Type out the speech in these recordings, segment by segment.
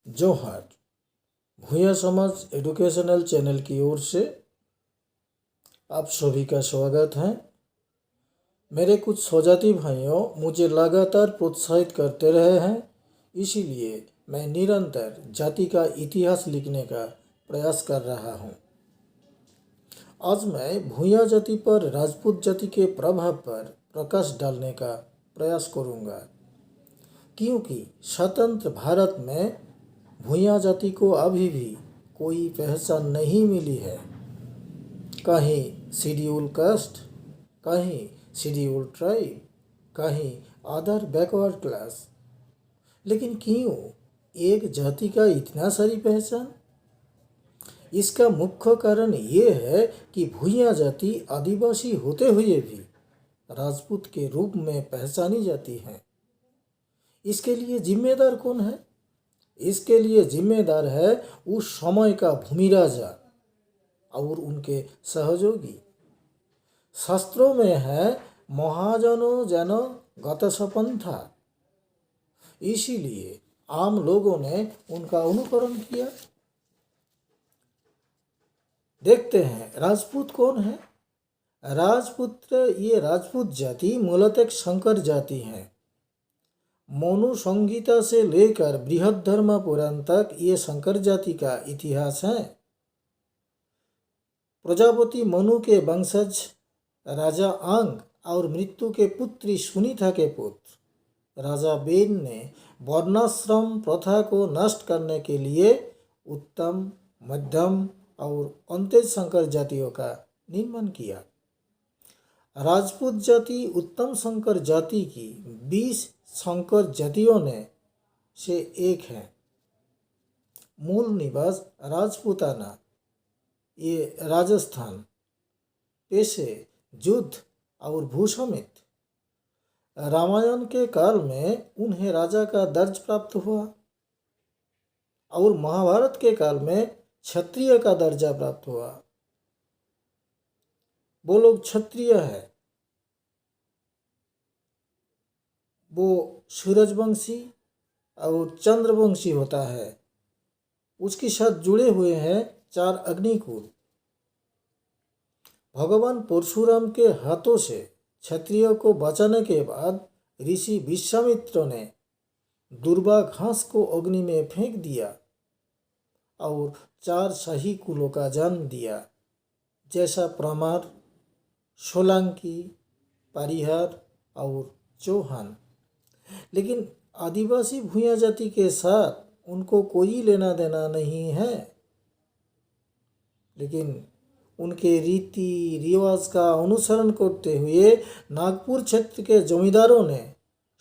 जोहार। भूया समाज educational channel की ओर से आप सभी का स्वागत है। मेरे कुछ स्वजाति भाइयों मुझे लगातार प्रोत्साहित करते रहे हैं, इसीलिए मैं निरंतर जाति का इतिहास लिखने का प्रयास कर रहा हूँ। आज मैं भूया जाति पर राजपूत जाति के प्रभाव पर प्रकाश डालने का प्रयास करूँगा, क्योंकि स्वतंत्र भारत में भूया जाति को अभी भी कोई पहचान नहीं मिली है। कहीं शेड्यूल कास्ट, कहीं शेड्यूल ट्राइब, कहीं अदर बैकवर्ड क्लास। लेकिन क्यों एक जाति का इतना सारी पहचान? इसका मुख्य कारण ये है कि भूया जाति आदिवासी होते हुए भी राजपूत के रूप में पहचानी जाती है। इसके लिए जिम्मेदार कौन है? इसके लिए जिम्मेदार है उस समय का भूमि राजा और उनके सहयोगी। शास्त्रों में है महाजनो जन गतसपंथा, इसीलिए आम लोगों ने उनका अनुकरण किया। देखते हैं राजपूत कौन है। ये राजपूत जाति मूलतः एक संकर जाति है। मनु संहिता से लेकर बृहद धर्म पुराण तक ये शंकर जाति का इतिहास है। प्रजापति मनु के वंशज राजा अंग और मृत्यु के पुत्री सुनीता के पुत्र राजा बेन ने वर्णाश्रम प्रथा को नष्ट करने के लिए उत्तम, मध्यम और अंत्यज संकर जातियों का निर्माण किया। राजपूत जाति उत्तम संकर जाति की 20 संकर जातियों ने से एक है। मूल निवास राजपूताना, ये राजस्थान। पेशे युद्ध और भूसमित। रामायण के काल में उन्हें राजा का दर्ज प्राप्त हुआ और महाभारत के काल में क्षत्रिय का दर्जा प्राप्त हुआ। वो लोग क्षत्रिय है। वो सूरजवंशी और चंद्रवंशी होता है। उसके साथ जुड़े हुए हैं 4 अग्निकुल। भगवान परशुराम के हाथों से क्षत्रियों को बचाने के बाद ऋषि विश्वामित्र ने दुर्वा घास को अग्नि में फेंक दिया और 4 शाही कुलों का जन्म दिया, जैसा परमार, सोलंकी, परिहार और चौहान। लेकिन आदिवासी भूया जाति के साथ उनको कोई लेना देना नहीं है। लेकिन उनके रीति रिवाज का अनुसरण करते हुए नागपुर क्षेत्र के जमींदारों ने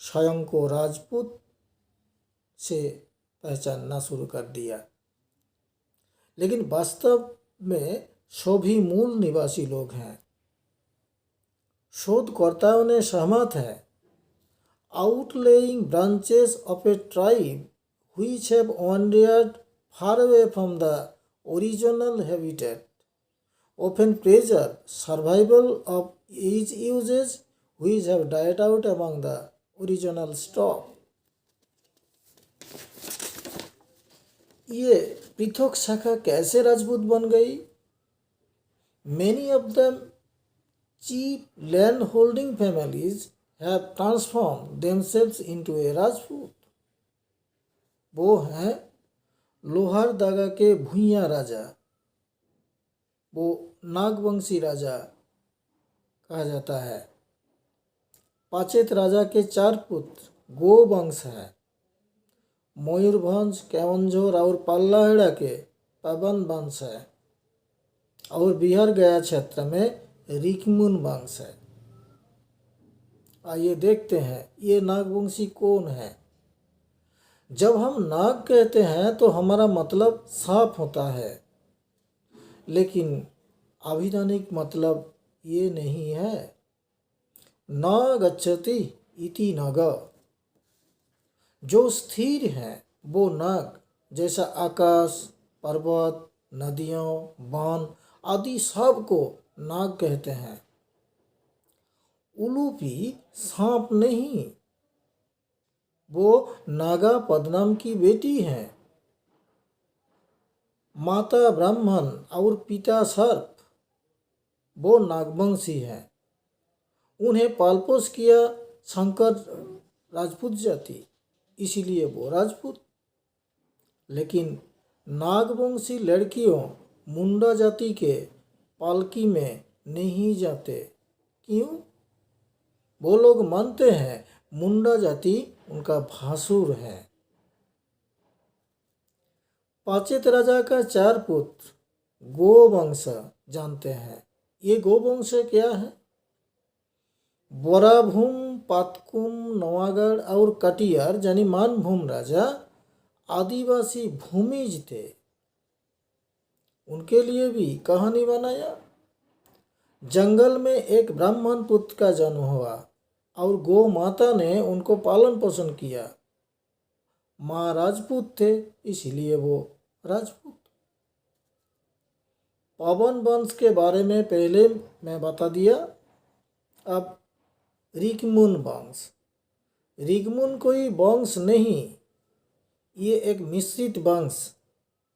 स्वयं को राजपूत से पहचानना शुरू कर दिया। लेकिन वास्तव में सभी मूल निवासी लोग हैं। शोधकर्ताओं ने सहमत है outlying branches of a tribe which have wandered far away from the original habitat often pressure survival of each uses which have died out among the original stock। ये पृथक शाखा कैसे राजपूत बन गई? Many of them cheap land holding families have transformed themselves into a Rajput. वो हैं लोहारदगा के भूया राजा। वो नागवंशी राजा कहा जाता है। पाचेत राजा के 4 पुत्र गोवंश हैं। मयूरभंज, केवंझोर और पल्लाहेड़ा के पवन वंश है और बिहार गया क्षेत्र में रिकमुन वंश है। आइए देखते हैं ये नागवंशी कौन है। जब हम नाग कहते हैं तो हमारा मतलब सांप होता है, लेकिन अभिधानिक मतलब ये नहीं है। न गच्छति इति नग, जो स्थिर है वो नाग, जैसा आकाश, पर्वत, नदियों, वन आदि सब को नाग कहते हैं। उलूपी सांप नहीं, वो नागा पद्मनाम की बेटी हैं। माता ब्राह्मण और पिता सर्प, वो नागवंशी हैं। उन्हें पालपोस किया शंकर राजपूत जाति, इसीलिए वो राजपूत। लेकिन नागवंशी लड़कियों मुंडा जाति के पालकी में नहीं जाते। क्यों? वो लोग मानते हैं मुंडा जाति उनका भासुर है। पाचेत राजा का 4 पुत्र गोवंश जानते हैं। ये गोवंश क्या है? बोराभूम, पातकुम, नवागढ़ और कटियार यानी मानभूम राजा आदिवासी भूमिज थे। उनके लिए भी कहानी बनाया। जंगल में एक ब्राह्मण पुत्र का जन्म हुआ और गौ माता ने उनको पालन पोषण किया। माँ राजपूत थे, इसलिए वो राजपूत। पवन वंश के बारे में पहले मैं बता दिया। अब ऋगमुन वंश। ऋगमुन कोई वंश नहीं, ये एक मिश्रित वंश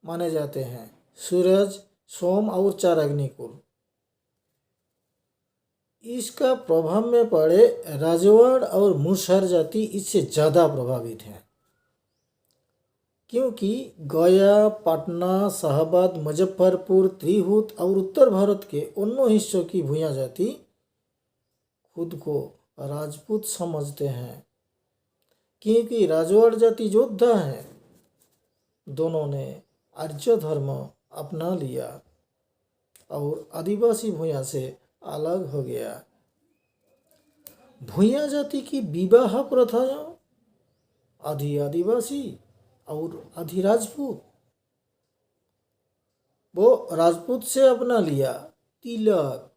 माने जाते हैं। सूरज, सोम और 4 अग्निकुल। इसका प्रभाव में पड़े राजवाड़ और मुसहर जाति इससे ज़्यादा प्रभावित हैं, क्योंकि गया, पटना, शाहबाद, मुजफ्फरपुर, त्रिहुत और उत्तर भारत के अन्य हिस्सों की भूया जाति खुद को राजपूत समझते हैं, क्योंकि राजवाड़ जाति योद्धा हैं। दोनों ने आर्य धर्म अपना लिया और आदिवासी भूया से अलग हो गया। भूया जाति की विवाह प्रथाएं आधी आदिवासी और आधी राजपूत। वो राजपूत से अपना लिया तिलक,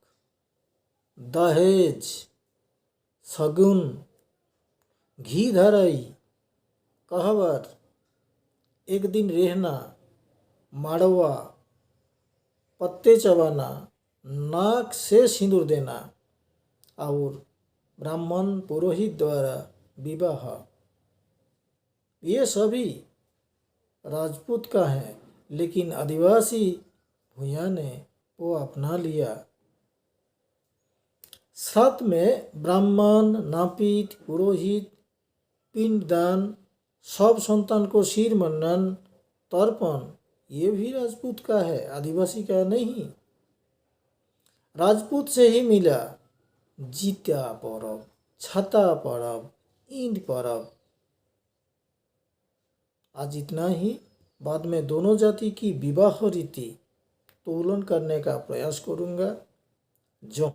दहेज, शगुन, घी धराई, कहवर, एक दिन रहना, माड़वा, पत्ते चबाना, नाक से सिंदूर देना और ब्राह्मण पुरोहित द्वारा विवाह, ये सभी राजपूत का है। लेकिन आदिवासी भूया ने वो अपना लिया। साथ में ब्राह्मण, नापित, पुरोहित, पिंडदान, सब संतान को सिर मुंडन, तर्पण, ये भी राजपूत का है, आदिवासी का नहीं। राजपूत से ही मिला जीता पर्व, छाता पर्व, ईंट पर्व। आज इतना ही। बाद में दोनों जाति की विवाह रीति तुलन करने का प्रयास करूँगा। जो